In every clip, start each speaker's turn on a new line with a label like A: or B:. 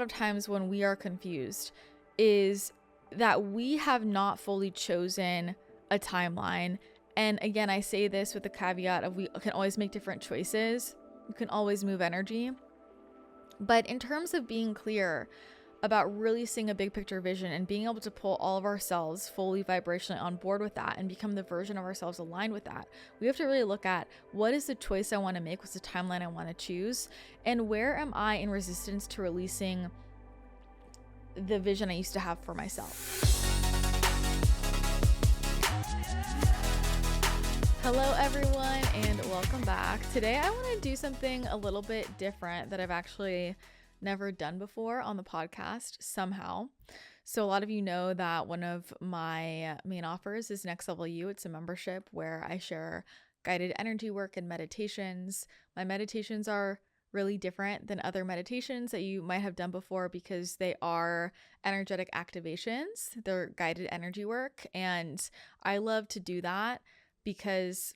A: of times when we are confused is that we have not fully chosen a timeline. And again, I say this with the caveat of we can always make different choices. You can always move energy. But in terms of being clear about really seeing a big picture vision and being able to pull all of ourselves fully vibrationally on board with that and become the version of ourselves aligned with that, we have to really look at what is the choice I want to make, what's the timeline I want to choose, and where am I in resistance to releasing the vision I used to have for myself. Hello everyone and welcome back. Today I want to do something a little bit different that I've actually never done before on the podcast somehow. So a lot of you know that one of my main offers is Next Level You. It's a membership where I share guided energy work and meditations. My meditations are really different than other meditations that you might have done before because they are energetic activations. They're guided energy work, and I love to do that because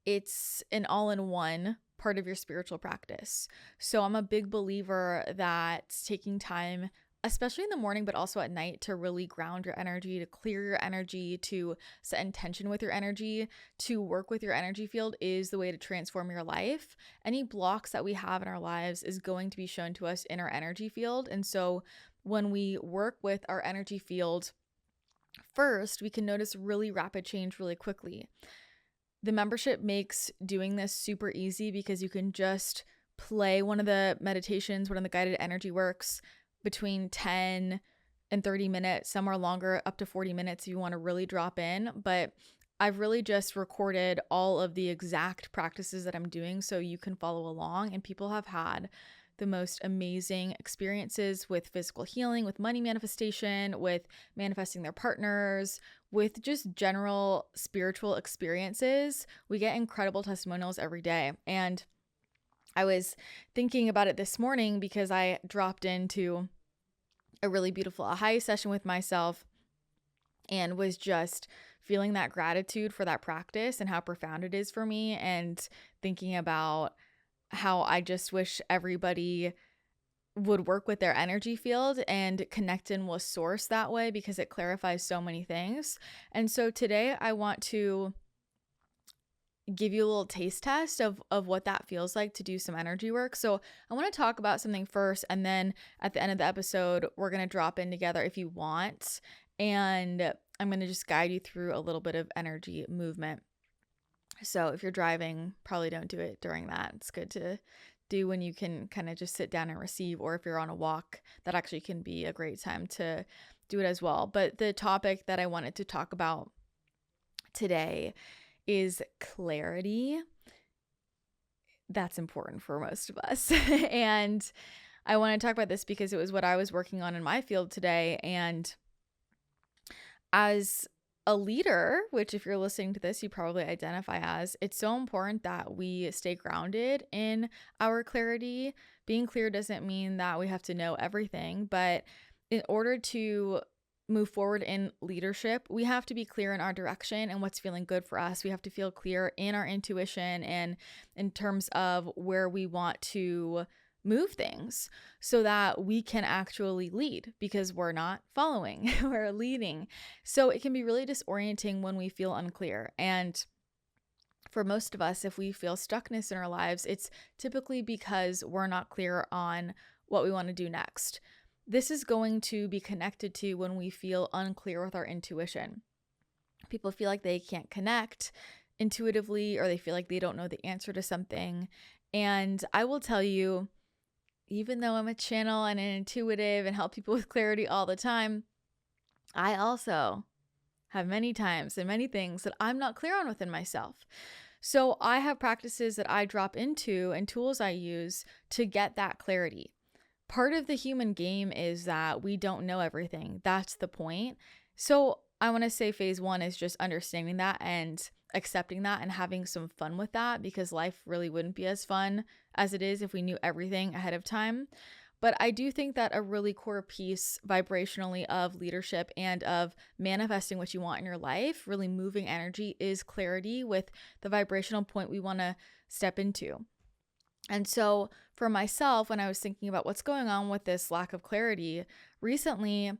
A: it's an all-in-one part of your spiritual practice. So I'm a big believer that taking time, especially in the morning, but also at night, to really ground your energy, to clear your energy, to set intention with your energy, to work with your energy field is the way to transform your life. Any blocks that we have in our lives is going to be shown to us in our energy field. And so when we work with our energy field first, we can notice really rapid change really quickly. The membership makes doing this super easy because you can just play one of the meditations, one of the guided energy works between 10 and 30 minutes, some are longer, up to 40 minutes if you want to really drop in. But I've really just recorded all of the exact practices that I'm doing so you can follow along, and people have had the most amazing experiences with physical healing, with money manifestation, with manifesting their partners, with just general spiritual experiences. We get incredible testimonials every day. And I was thinking about it this morning because I dropped into a really beautiful Ahai session with myself and was just feeling that gratitude for that practice and how profound it is for me, and thinking about how I just wish everybody would work with their energy field and connect in with source that way, because it clarifies so many things. And so today I want to give you a little taste test of what that feels like to do some energy work. So I want to talk about something first, and then at the end of the episode, we're going to drop in together if you want. And I'm going to just guide you through a little bit of energy movement. So if you're driving, probably don't do it during that. It's good to do when you can kind of just sit down and receive, or if you're on a walk, that actually can be a great time to do it as well. But the topic that I wanted to talk about today is clarity. That's important for most of us. And I want to talk about this because it was what I was working on in my field today. And as a leader, which if you're listening to this, you probably identify as, it's so important that we stay grounded in our clarity. Being clear doesn't mean that we have to know everything, but in order to move forward in leadership, we have to be clear in our direction and what's feeling good for us. We have to feel clear in our intuition and in terms of where we want to move things so that we can actually lead, because we're not following, we're leading. So it can be really disorienting when we feel unclear. And for most of us, if we feel stuckness in our lives, it's typically because we're not clear on what we want to do next. This is going to be connected to when we feel unclear with our intuition. People feel like they can't connect intuitively, or they feel like they don't know the answer to something. And I will tell you, even though I'm a channel and an intuitive and help people with clarity all the time, I also have many times and many things that I'm not clear on within myself. So I have practices that I drop into and tools I use to get that clarity. Part of the human game is that we don't know everything. That's the point. So I want to say phase one is just understanding that and accepting that and having some fun with that, because life really wouldn't be as fun as it is if we knew everything ahead of time. But I do think that a really core piece vibrationally of leadership and of manifesting what you want in your life, really moving energy, is clarity with the vibrational point we want to step into. And so for myself, when I was thinking about what's going on with this lack of clarity recently,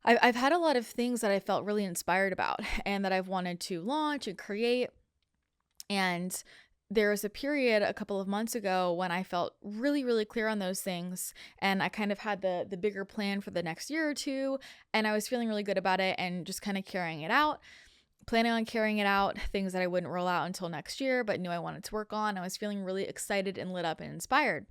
A: I've had a lot of things that I felt really inspired about and that I've wanted to launch and create. And there was a period a couple of months ago when I felt really, really clear on those things. And I kind of had the bigger plan for the next year or two. And I was feeling really good about it and just kind of carrying it out, planning on carrying it out, things that I wouldn't roll out until next year, but knew I wanted to work on. I was feeling really excited and lit up and inspired.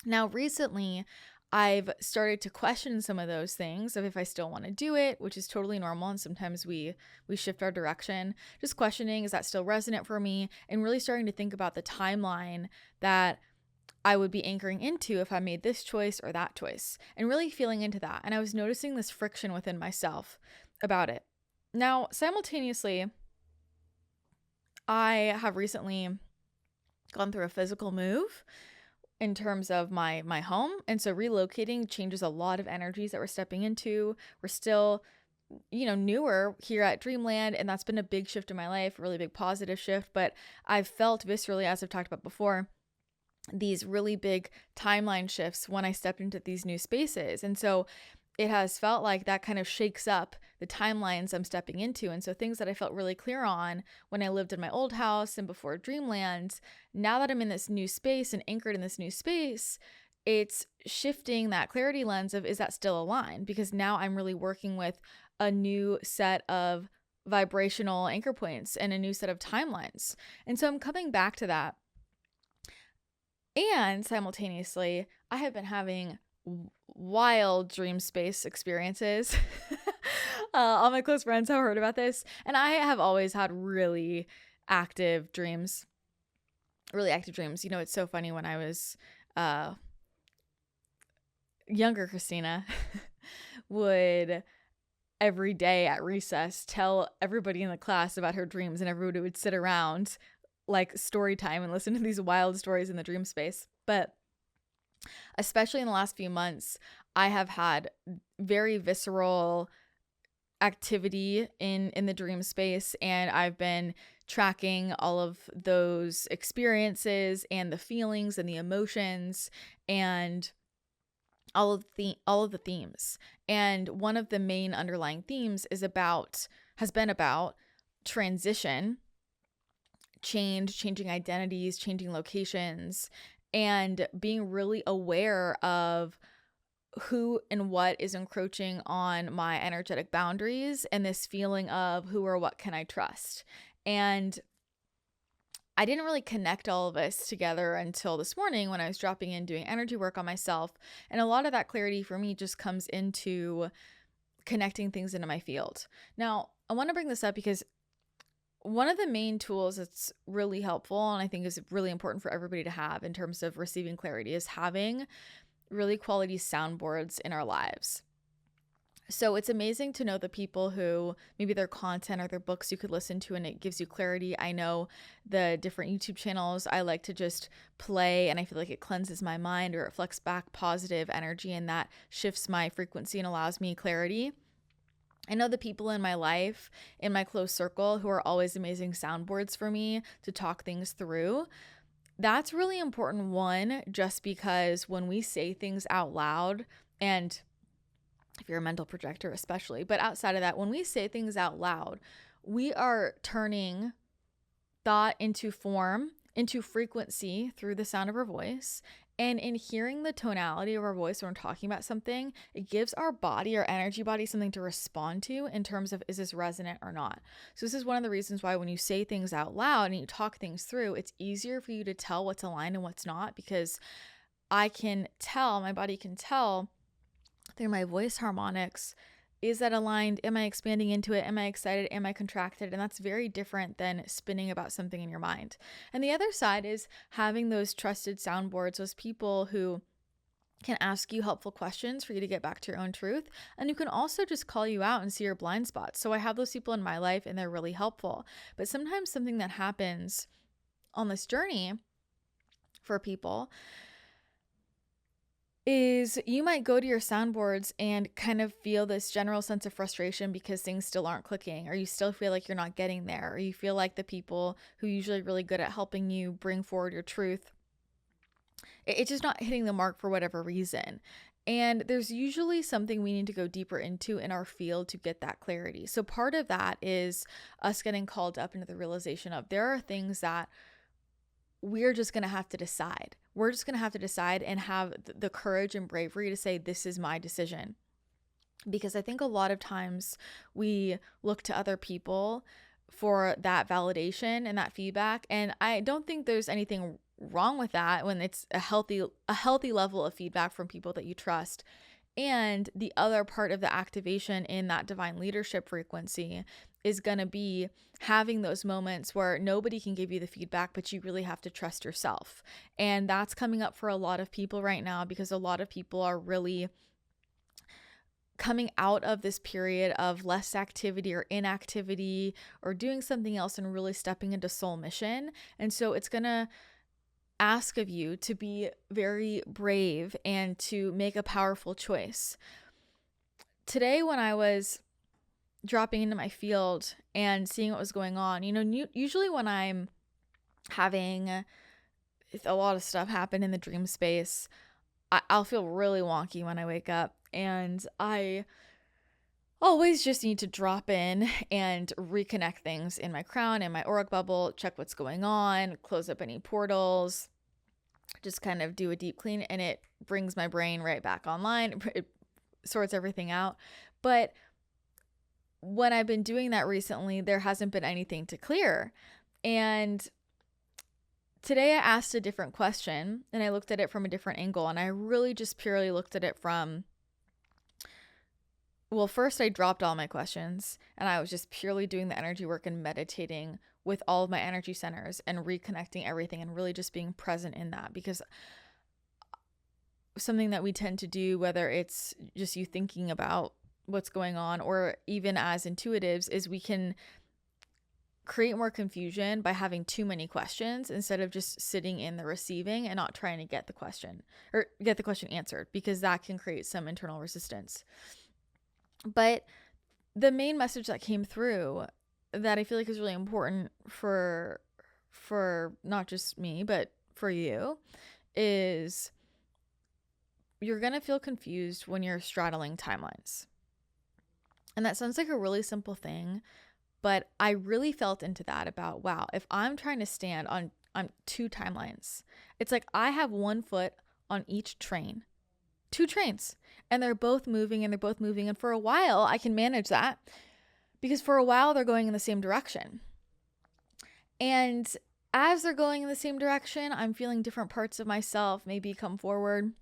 A: Now, recently, I've started to question some of those things of if I still want to do it, which is totally normal. And sometimes we shift our direction. Just questioning, is that still resonant for me? And really starting to think about the timeline that I would be anchoring into if I made this choice or that choice, and really feeling into that. And I was noticing this friction within myself about it. Now, simultaneously, I have recently gone through a physical move in terms of my home. And so relocating changes a lot of energies that we're stepping into. We're still, newer here at Dreamland, and that's been a big shift in my life, a really big positive shift. But I've felt viscerally, as I've talked about before, these really big timeline shifts when I stepped into these new spaces. And so it has felt like that kind of shakes up the timelines I'm stepping into. And so things that I felt really clear on when I lived in my old house and before Dreamland, now that I'm in this new space and anchored in this new space, it's shifting that clarity lens of, is that still aligned? Because now I'm really working with a new set of vibrational anchor points and a new set of timelines. And so I'm coming back to that. And simultaneously, I have been having wild dream space experiences. All my close friends have heard about this. And I have always had really active dreams. It's so funny, when I was younger, Christina would every day at recess tell everybody in the class about her dreams, and everybody would sit around like story time and listen to these wild stories in the dream space. But especially in the last few months, I have had very visceral activity in the dream space, and I've been tracking all of those experiences and the feelings and the emotions and all of the themes. And one of the main underlying themes has been about transition, changing identities, changing locations, and being really aware of who and what is encroaching on my energetic boundaries, and this feeling of who or what can I trust. And I didn't really connect all of this together until this morning when I was dropping in doing energy work on myself. And a lot of that clarity for me just comes into connecting things into my field. Now, I want to bring this up because one of the main tools that's really helpful, and I think is really important for everybody to have in terms of receiving clarity, is having really quality soundboards in our lives. So it's amazing to know the people who maybe their content or their books you could listen to and it gives you clarity. I know the different YouTube channels I like to just play, and I feel like it cleanses my mind or it reflects back positive energy, and that shifts my frequency and allows me clarity. I know the people in my life, in my close circle, who are always amazing soundboards for me to talk things through. That's really important, one, just because when we say things out loud, and if you're a mental projector especially, but outside of that, when we say things out loud, we are turning thought into form, into frequency through the sound of our voice. And in hearing the tonality of our voice when we're talking about something, it gives our body, our energy body, something to respond to in terms of, is this resonant or not? So this is one of the reasons why when you say things out loud and you talk things through, it's easier for you to tell what's aligned and what's not, because my body can tell through my voice harmonics, is that aligned? Am I expanding into it? Am I excited? Am I contracted? And that's very different than spinning about something in your mind. And the other side is having those trusted soundboards, those people who can ask you helpful questions for you to get back to your own truth. And who can also just call you out and see your blind spots. So I have those people in my life, and they're really helpful. But sometimes something that happens on this journey for people is you might go to your soundboards and kind of feel this general sense of frustration because things still aren't clicking, or you still feel like you're not getting there, or you feel like the people who usually are really good at helping you bring forward your truth it's just not hitting the mark for whatever reason. And there's usually something we need to go deeper into in our field to get that clarity. So part of that is us getting called up into the realization of there are things that we're just going to have to decide. We're just going to have to decide and have the courage and bravery to say, this is my decision. Because I think a lot of times we look to other people for that validation and that feedback. And I don't think there's anything wrong with that when it's a healthy level of feedback from people that you trust. And the other part of the activation in that divine leadership frequency is going to be having those moments where nobody can give you the feedback, but you really have to trust yourself. And that's coming up for a lot of people right now, because a lot of people are really coming out of this period of less activity or inactivity or doing something else and really stepping into soul mission. And so it's going to ask of you to be very brave and to make a powerful choice. Today, when I was dropping into my field and seeing what was going on, usually when I'm having a lot of stuff happen in the dream space, I'll feel really wonky when I wake up, and I always just need to drop in and reconnect things in my crown and my auric bubble, check what's going on, close up any portals, just kind of do a deep clean, and it brings my brain right back online. It sorts everything out. But when I've been doing that recently, there hasn't been anything to clear. And today I asked a different question, and I looked at it from a different angle, and I really just purely looked at it from, well, first I dropped all my questions, and I was just purely doing the energy work and meditating with all of my energy centers and reconnecting everything and really just being present in that. Because something that we tend to do, whether it's just you thinking about what's going on or even as intuitives, is we can create more confusion by having too many questions instead of just sitting in the receiving and not trying to get the question answered, because that can create some internal resistance. But the main message that came through that I feel like is really important for not just me, but for you, is you're going to feel confused when you're straddling timelines. And that sounds like a really simple thing, but I really felt into that about, wow, if I'm trying to stand on two timelines, it's like I have one foot on each train, two trains, and they're both moving. And for a while I can manage that, because for a while they're going in the same direction. And as they're going in the same direction, I'm feeling different parts of myself maybe come forward,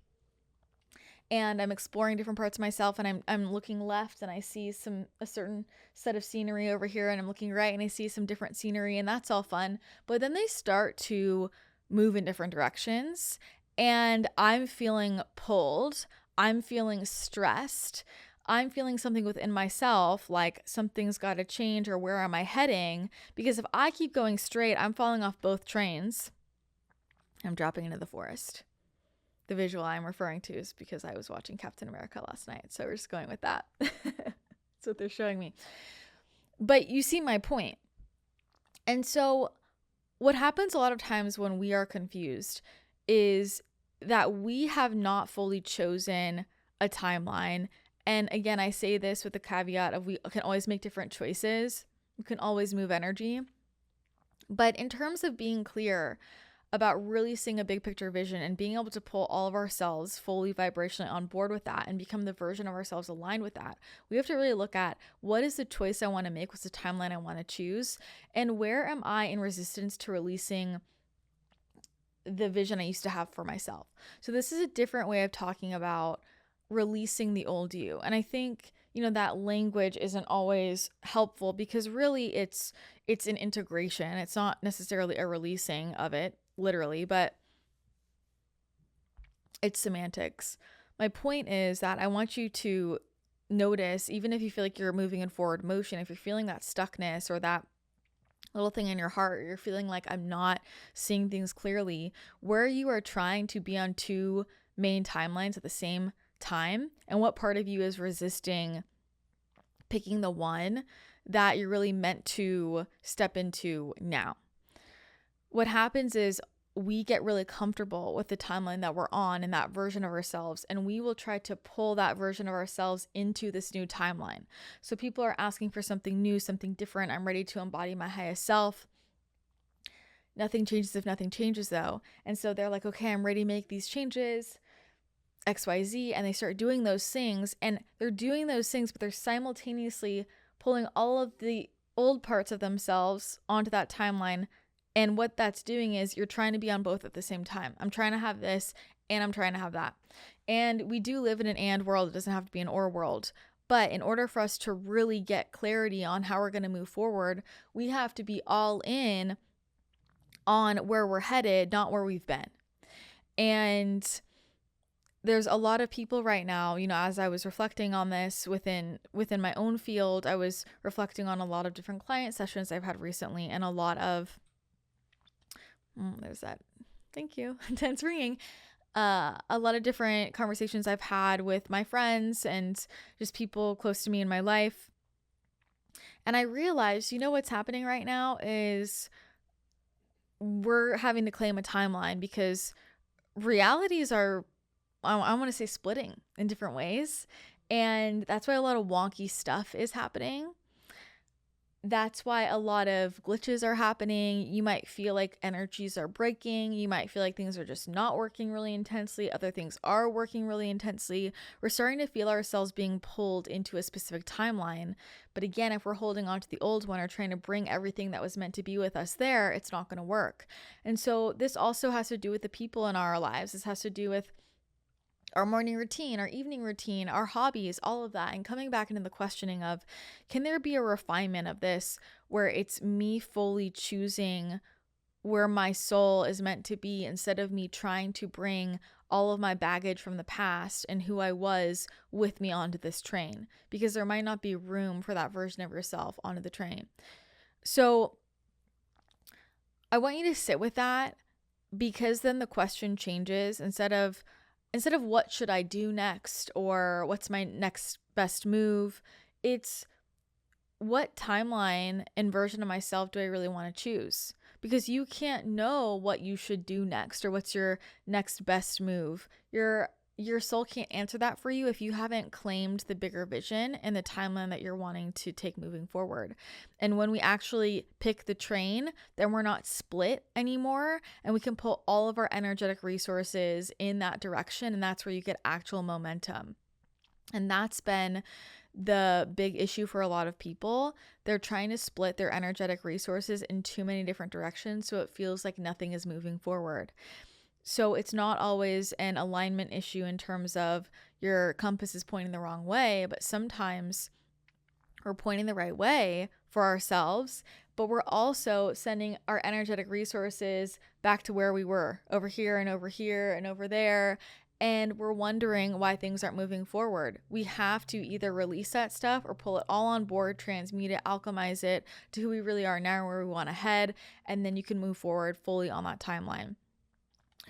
A: and I'm exploring different parts of myself, and I'm looking left and I see a certain set of scenery over here, and I'm looking right and I see some different scenery, and that's all fun. But then they start to move in different directions, and I'm feeling pulled, I'm feeling stressed, I'm feeling something within myself, like something's got to change, or where am I heading? Because if I keep going straight, I'm falling off both trains. I'm dropping into the forest. The visual I'm referring to is because I was watching Captain America last night, so we're just going with that. That's what they're showing me. But you see my point. And so what happens a lot of times when we are confused is that we have not fully chosen a timeline. And again, I say this with the caveat of we can always make different choices. We can always move energy. But in terms of being clear about really seeing a big picture vision and being able to pull all of ourselves fully vibrationally on board with that and become the version of ourselves aligned with that, we have to really look at what is the choice I want to make, what's the timeline I want to choose, and where am I in resistance to releasing the vision I used to have for myself. So this is a different way of talking about releasing the old you. And I think, that language isn't always helpful, because really it's an integration. It's not necessarily a releasing of it, literally, but it's semantics. My point is that I want you to notice, even if you feel like you're moving in forward motion, if you're feeling that stuckness or that little thing in your heart, or you're feeling like I'm not seeing things clearly, where you are trying to be on two main timelines at the same time, and what part of you is resisting picking the one that you're really meant to step into now. What happens is we get really comfortable with the timeline that we're on and that version of ourselves, and we will try to pull that version of ourselves into this new timeline. So people are asking for something new, something different. I'm ready to embody my highest self. Nothing changes if nothing changes, though. And so they're like, okay, I'm ready to make these changes, XYZ, and they start doing those things, and they're doing those things, but they're simultaneously pulling all of the old parts of themselves onto that timeline. And what that's doing is you're trying to be on both at the same time. I'm trying to have this and I'm trying to have that. And we do live in an and world. It doesn't have to be an or world. But in order for us to really get clarity on how we're going to move forward, we have to be all in on where we're headed, not where we've been. And there's a lot of people right now, as I was reflecting on this within my own field, I was reflecting on a lot of different client sessions I've had recently, and a lot of there's that. Thank you. Intense ringing. A lot of different conversations I've had with my friends and just people close to me in my life. And I realized, what's happening right now is we're having to claim a timeline because realities are, I want to say, splitting in different ways. And that's why a lot of wonky stuff is happening. That's why a lot of glitches are happening. You might feel like energies are breaking. You might feel like things are just not working really intensely. Other things are working really intensely. We're starting to feel ourselves being pulled into a specific timeline. But again, if we're holding on to the old one or trying to bring everything that was meant to be with us there, it's not going to work. And so this also has to do with the people in our lives. This has to do with our morning routine, our evening routine, our hobbies, all of that. And coming back into the questioning of, can there be a refinement of this where it's me fully choosing where my soul is meant to be instead of me trying to bring all of my baggage from the past and who I was with me onto this train? Because there might not be room for that version of yourself onto the train. So I want you to sit with that, because then the question changes. Instead of what should I do next or what's my next best move, it's what timeline and version of myself do I really want to choose? Because you can't know what you should do next or what's your next best move. Your soul can't answer that for you if you haven't claimed the bigger vision and the timeline that you're wanting to take moving forward. And when we actually pick the train, then we're not split anymore, and we can pull all of our energetic resources in that direction, and that's where you get actual momentum. And that's been the big issue for a lot of people. They're trying to split their energetic resources in too many different directions, so it feels like nothing is moving forward. So it's not always an alignment issue in terms of your compass is pointing the wrong way, but sometimes we're pointing the right way for ourselves, but we're also sending our energetic resources back to where we were, over here and over here and over there. And we're wondering why things aren't moving forward. We have to either release that stuff or pull it all on board, transmute it, alchemize it to who we really are now, where we want to head. And then you can move forward fully on that timeline.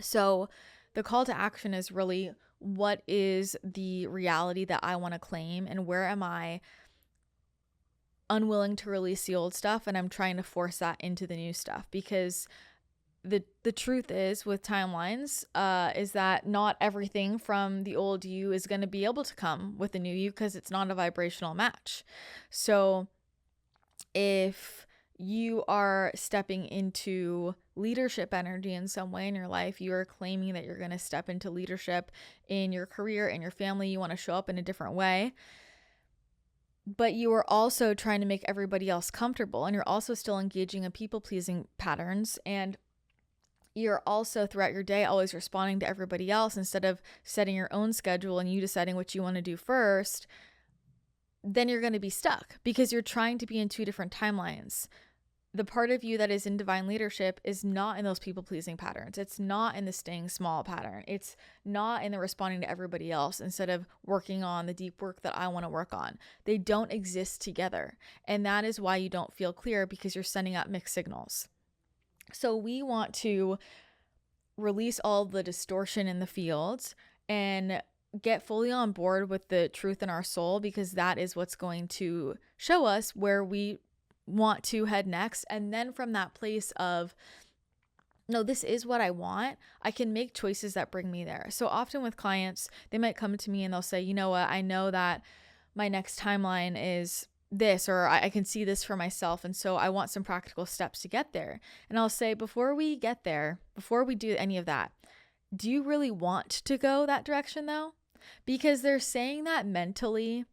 A: So the call to action is really, what is the reality that I want to claim, and where am I unwilling to release the old stuff and I'm trying to force that into the new stuff? Because the truth is with timelines is that not everything from the old you is going to be able to come with the new you, because it's not a vibrational match. So if you are stepping into leadership energy in some way in your life, you are claiming that you're going to step into leadership in your career, in your family, you want to show up in a different way, but you are also trying to make everybody else comfortable, and you're also still engaging in people-pleasing patterns, and you're also throughout your day always responding to everybody else instead of setting your own schedule and you deciding what you want to do first, then you're going to be stuck because you're trying to be in two different timelines. The part of you that is in divine leadership is not in those people-pleasing patterns. It's not in the staying small pattern. It's not in the responding to everybody else instead of working on the deep work that I want to work on. They don't exist together. And that is why you don't feel clear, because you're sending out mixed signals. So we want to release all the distortion in the fields and get fully on board with the truth in our soul, because that is what's going to show us where we want to head next. And then from that place of no, this is what I want, I can make choices that bring me there. So often with clients, they might come to me and they'll say, you know what, I know that my next timeline is this, or I can see this for myself. And so I want some practical steps to get there. And I'll say, before we get there, before we do any of that, do you really want to go that direction though? Because they're saying that mentally,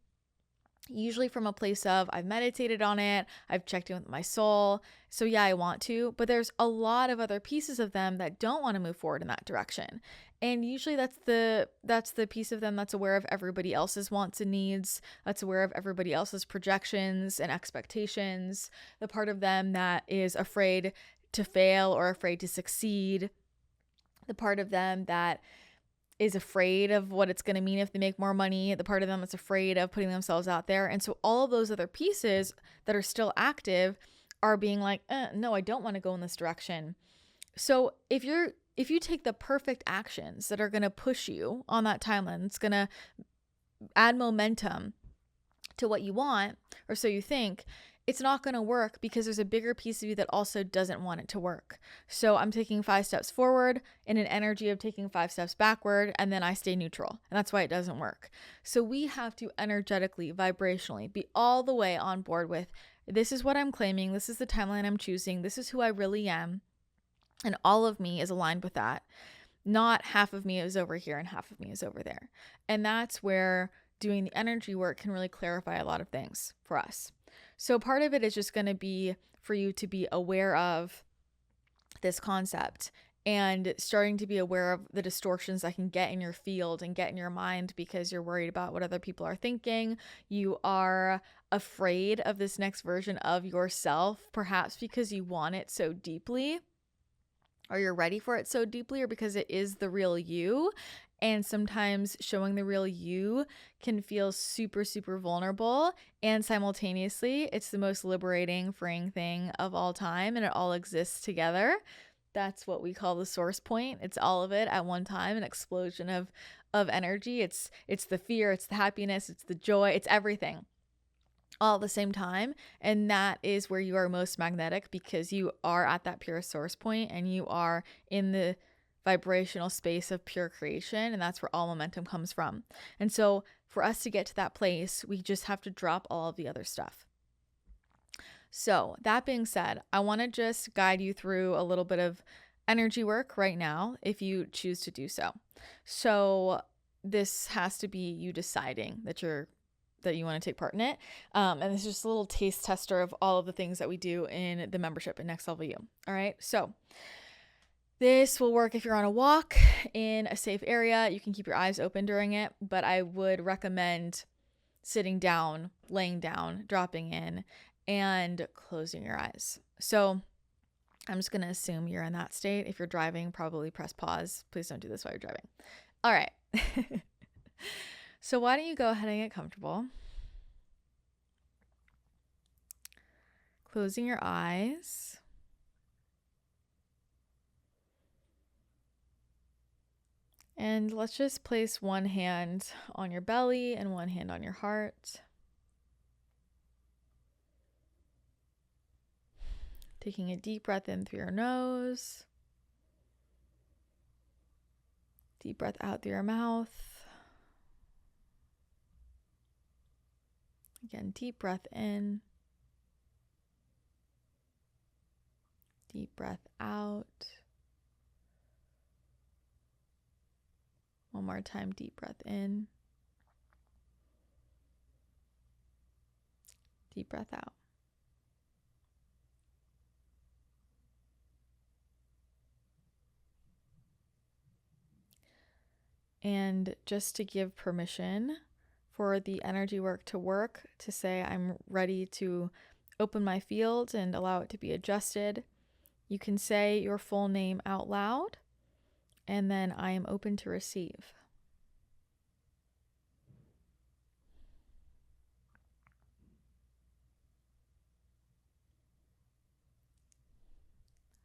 A: usually from a place of, I've meditated on it, I've checked in with my soul, so yeah, I want to, but there's a lot of other pieces of them that don't want to move forward in that direction. And usually that's the piece of them that's aware of everybody else's wants and needs, that's aware of everybody else's projections and expectations, the part of them that is afraid to fail or afraid to succeed, the part of them that is afraid of what it's going to mean if they make more money, the part of them that's afraid of putting themselves out there. And so all of those other pieces that are still active are being like, no, I don't want to go in this direction. So if you take the perfect actions that are going to push you on that timeline, it's going to add momentum to what you want, or so you think, it's not going to work because there's a bigger piece of you that also doesn't want it to work. So I'm taking 5 steps forward in an energy of taking 5 steps backward, and then I stay neutral. And that's why it doesn't work. So we have to energetically, vibrationally be all the way on board with, this is what I'm claiming, this is the timeline I'm choosing, this is who I really am. And all of me is aligned with that. Not half of me is over here and half of me is over there. And that's where doing the energy work can really clarify a lot of things for us. So part of it is just going to be for you to be aware of this concept and starting to be aware of the distortions that can get in your field and get in your mind because you're worried about what other people are thinking. You are afraid of this next version of yourself, perhaps because you want it so deeply, or you're ready for it so deeply, or because it is the real you. And sometimes showing the real you can feel super, super vulnerable. And simultaneously, it's the most liberating, freeing thing of all time. And it all exists together. That's what we call the source point. It's all of it at one time, an explosion of energy. It's the fear, it's the happiness, it's the joy, it's everything all at the same time. And that is where you are most magnetic, because you are at that pure source point and you are in the vibrational space of pure creation, and that's where all momentum comes from. And so for us to get to that place, we just have to drop all of the other stuff. So that being said, I want to just guide you through a little bit of energy work right now if you choose to do so. So this has to be you deciding that you want to take part in it. And this is just a little taste tester of all of the things that we do in the membership in Next Level You. All right. So this will work if you're on a walk in a safe area. You can keep your eyes open during it, but I would recommend sitting down, laying down, dropping in, and closing your eyes. So I'm just going to assume you're in that state. If you're driving, probably press pause. Please don't do this while you're driving. All right. So why don't you go ahead and get comfortable? Closing your eyes. And let's just place one hand on your belly and one hand on your heart. Taking a deep breath in through your nose. Deep breath out through your mouth. Again, deep breath in. Deep breath out. One more time, deep breath in. Deep breath out. And just to give permission for the energy work, to say I'm ready to open my field and allow it to be adjusted, you can say your full name out loud, and then I am open to receive.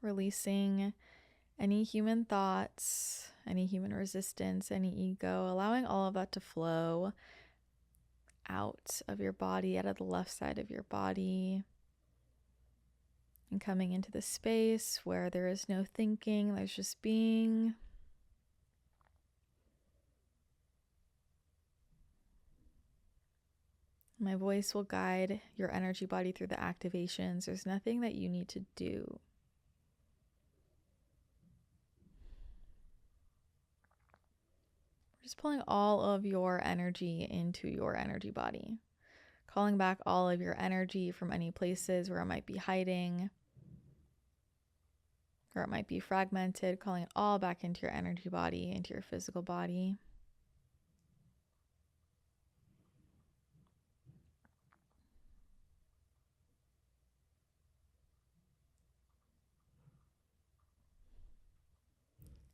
A: Releasing any human thoughts, any human resistance, any ego, allowing all of that to flow out of your body, out of the left side of your body, And coming into the space where there is no thinking, there's just being. My voice will guide your energy body through the activations. There's nothing that you need to do. Just pulling all of your energy into your energy body. Calling back all of your energy from any places where it might be hiding, or it might be fragmented, calling it all back into your energy body, into your physical body.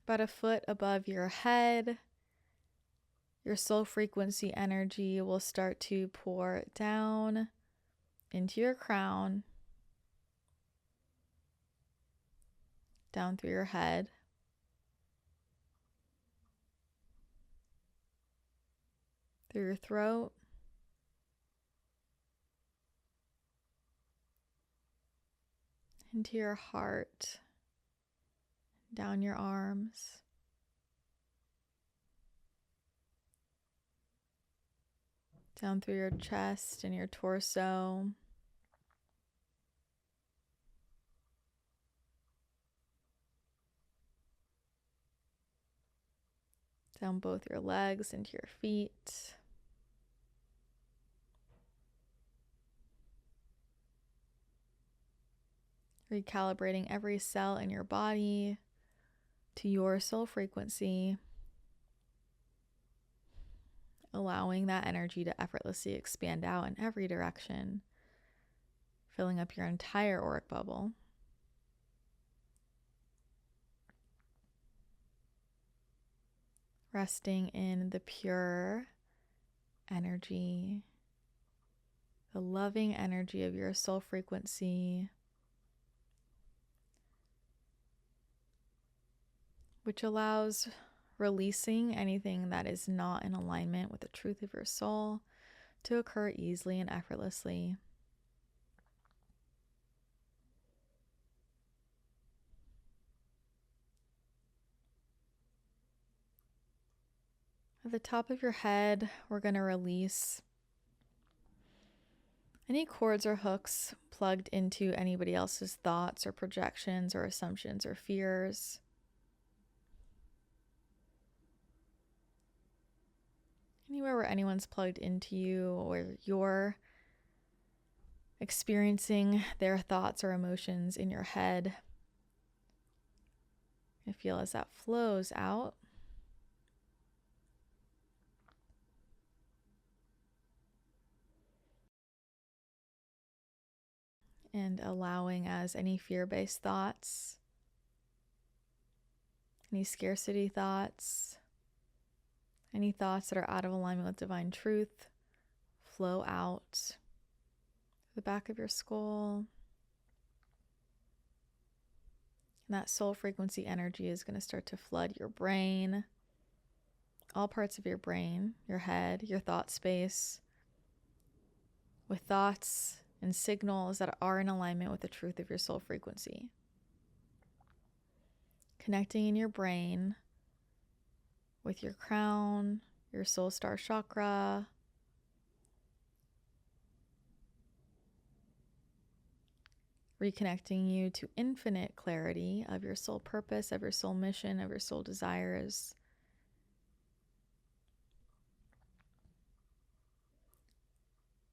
A: About a foot above your head, your soul frequency energy will start to pour down into your crown, down through your head, through your throat, into your heart, down your arms, down through your chest and your torso, down both your legs into your feet. Recalibrating every cell in your body to your soul frequency, allowing that energy to effortlessly expand out in every direction, filling up your entire auric bubble. Resting in the pure energy, the loving energy of your soul frequency, which allows releasing anything that is not in alignment with the truth of your soul to occur easily and effortlessly. At the top of your head, we're going to release any cords or hooks plugged into anybody else's thoughts or projections or assumptions or fears. Anywhere where anyone's plugged into you or you're experiencing their thoughts or emotions in your head. I feel as that flows out. And allowing as any fear-based thoughts, any scarcity thoughts, any thoughts that are out of alignment with divine truth, flow out the back of your skull. And that soul frequency energy is going to start to flood your brain, all parts of your brain, your head, your thought space, with thoughts and signals that are in alignment with the truth of your soul frequency. Connecting in your brain with your crown, your soul star chakra, reconnecting you to infinite clarity of your soul purpose, of your soul mission, of your soul desires.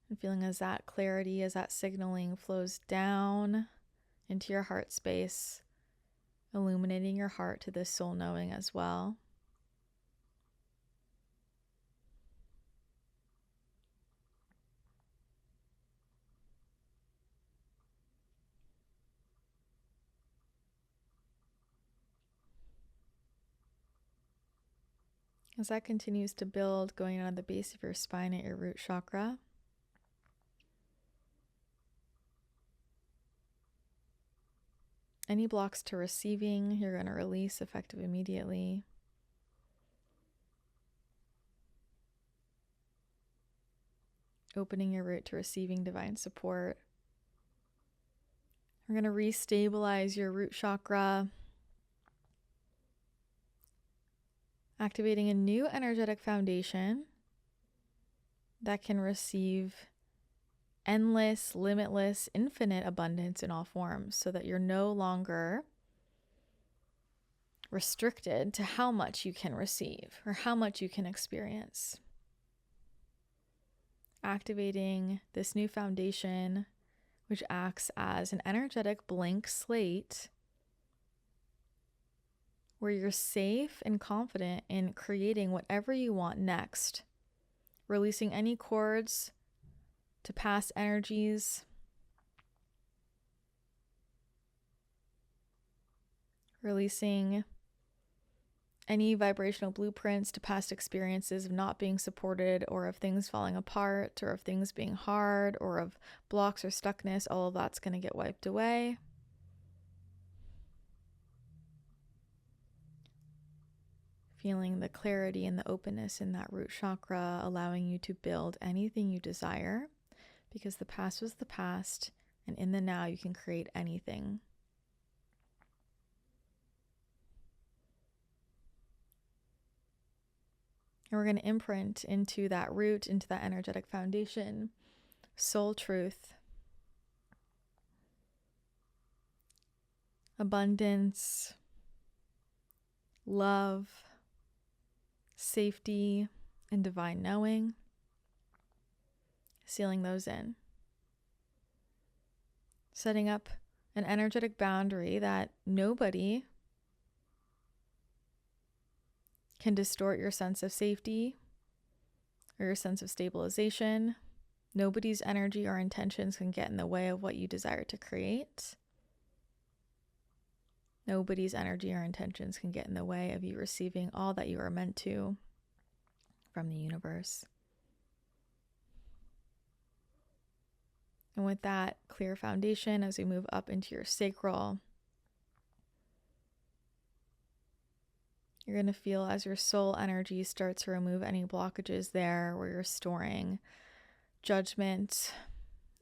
A: And feeling as that clarity, as that signaling flows down into your heart space, illuminating your heart to this soul knowing as well. As that continues to build, going on the base of your spine at your root chakra, any blocks to receiving, you're going to release effective immediately. Opening your root to receiving divine support. We're going to restabilize your root chakra, activating a new energetic foundation that can receive endless, limitless, infinite abundance in all forms, so that you're no longer restricted to how much you can receive or how much you can experience. Activating this new foundation, which acts as an energetic blank slate where you're safe and confident in creating whatever you want next, releasing any cords to past energies, releasing any vibrational blueprints to past experiences of not being supported, or of things falling apart, or of things being hard, or of blocks or stuckness. All of that's going to get wiped away. Feeling the clarity and the openness in that root chakra, allowing you to build anything you desire, because the past was the past, and in the now you can create anything. And we're going to imprint into that root, into that energetic foundation, soul truth, abundance, love, safety, and divine knowing. Sealing those in. Setting up an energetic boundary that nobody can distort your sense of safety or your sense of stabilization. Nobody's energy or intentions can get in the way of what you desire to create. Nobody's energy or intentions can get in the way of you receiving all that you are meant to from the universe. And with that clear foundation, as we move up into your sacral, you're going to feel as your soul energy starts to remove any blockages there where you're storing judgment,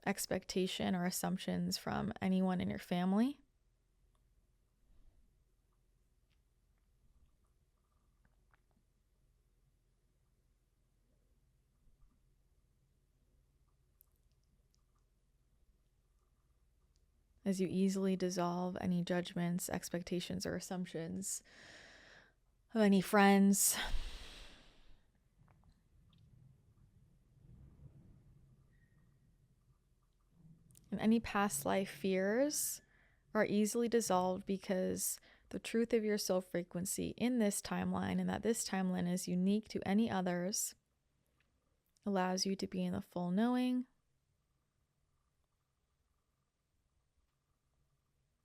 A: expectation, or assumptions from anyone in your family. As you easily dissolve any judgments, expectations, or assumptions of any friends, and any past life fears are easily dissolved, because the truth of your soul frequency in this timeline, and that this timeline is unique to any others, allows you to be in the full knowing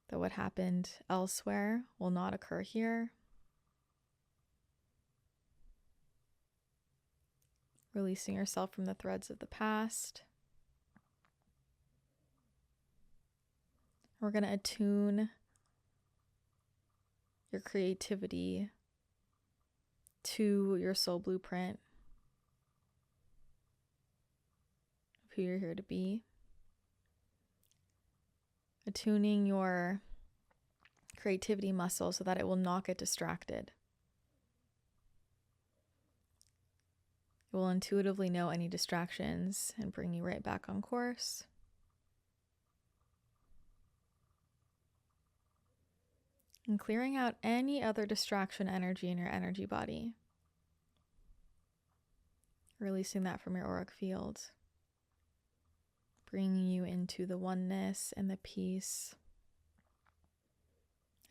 A: that what happened elsewhere will not occur here. Releasing yourself from the threads of the past. We're going to attune your creativity to your soul blueprint of who you're here to be. Attuning your creativity muscle so that it will not get distracted. It will intuitively know any distractions and bring you right back on course. And clearing out any other distraction energy in your energy body. Releasing that from your auric field. Bringing you into the oneness and the peace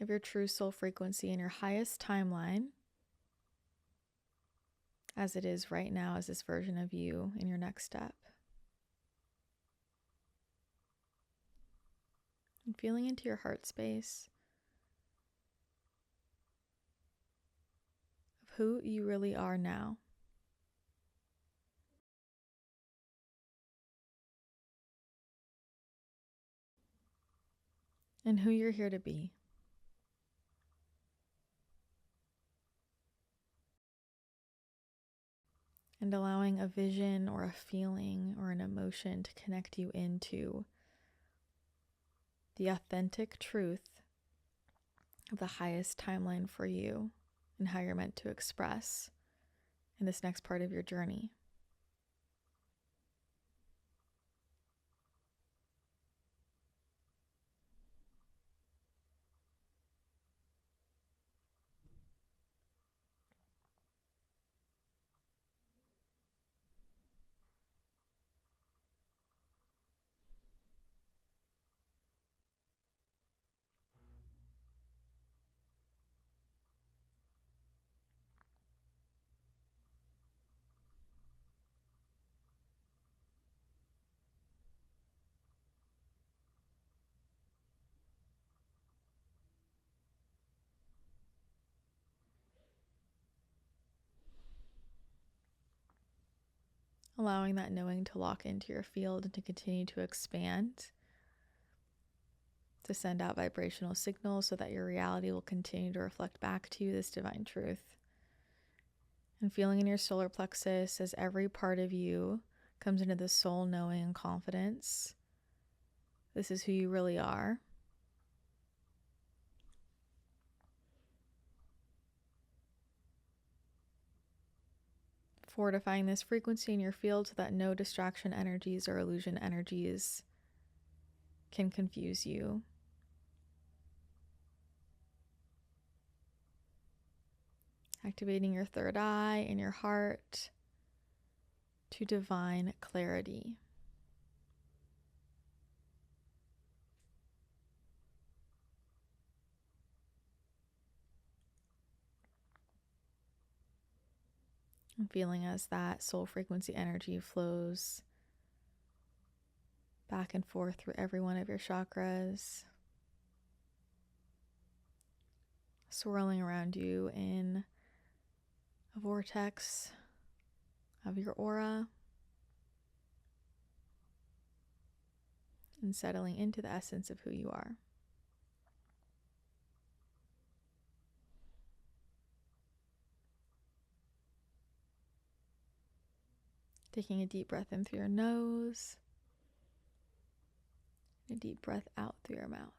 A: of your true soul frequency in your highest timeline, as it is right now as this version of you in your next step. And feeling into your heart space of who you really are now. And who you're here to be. And allowing a vision or a feeling or an emotion to connect you into the authentic truth of the highest timeline for you and how you're meant to express in this next part of your journey. Allowing that knowing to lock into your field and to continue to expand, to send out vibrational signals so that your reality will continue to reflect back to you this divine truth. And feeling in your solar plexus as every part of you comes into the soul knowing and confidence. This is who you really are. Fortifying this frequency in your field so that no distraction energies or illusion energies can confuse you. Activating your third eye and your heart to divine clarity. And feeling as that soul frequency energy flows back and forth through every one of your chakras, swirling around you in a vortex of your aura and settling into the essence of who you are. Taking a deep breath in through your nose, and a deep breath out through your mouth.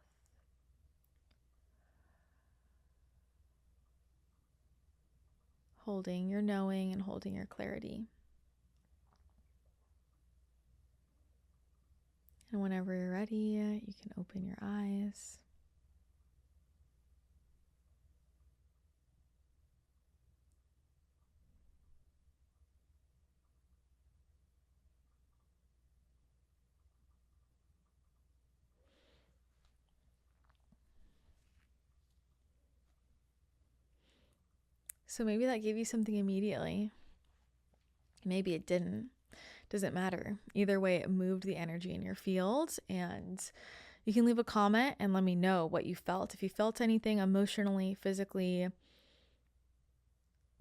A: Holding your knowing and holding your clarity. And whenever you're ready, you can open your eyes. So maybe that gave you something immediately. Maybe it didn't. Doesn't matter. Either way, it moved the energy in your field, and you can leave a comment and let me know what you felt. If you felt anything emotionally, physically,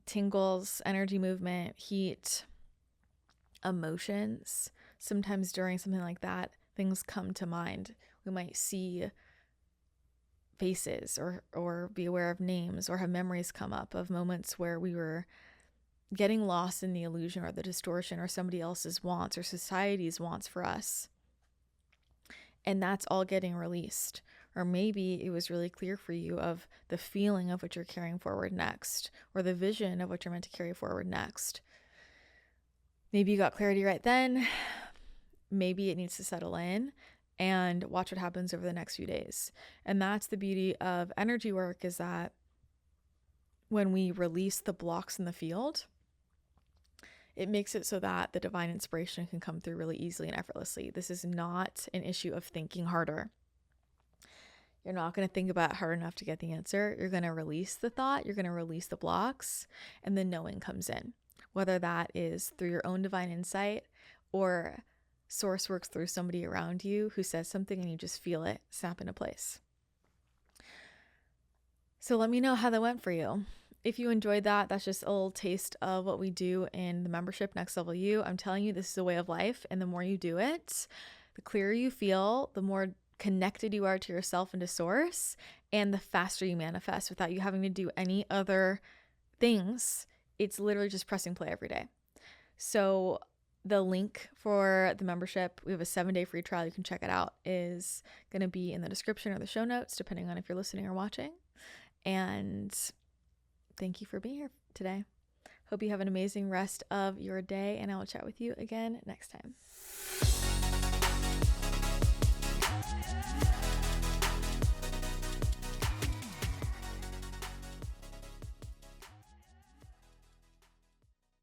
A: tingles, energy movement, heat, emotions. Sometimes during something like that, things come to mind. We might see faces or be aware of names or have memories come up of moments where we were getting lost in the illusion or the distortion or somebody else's wants or society's wants for us. And that's all getting released. Or maybe it was really clear for you of the feeling of what you're carrying forward next, or the vision of what you're meant to carry forward next. Maybe you got clarity right then. Maybe it needs to settle in, and watch what happens over the next few days. And that's the beauty of energy work, is that when we release the blocks in the field, it makes it so that the divine inspiration can come through really easily and effortlessly. This is not an issue of thinking harder. You're not going to think about it hard enough to get the answer. You're going to release the thought, you're going to release the blocks, and then knowing comes in. Whether that is through your own divine insight or source works through somebody around you who says something and you just feel it snap into place. So let me know how that went for you. If you enjoyed that, that's just a little taste of what we do in the membership Next Level You. I'm telling you, this is a way of life. And the more you do it, the clearer you feel, the more connected you are to yourself and to source, and the faster you manifest without you having to do any other things. It's literally just pressing play every day. So The link for the membership, we have a 7-day free trial. You can check it out, is going to be in the description or the show notes, depending on if you're listening or watching. And thank you for being here today. Hope you have an amazing rest of your day, and I will chat with you again next time.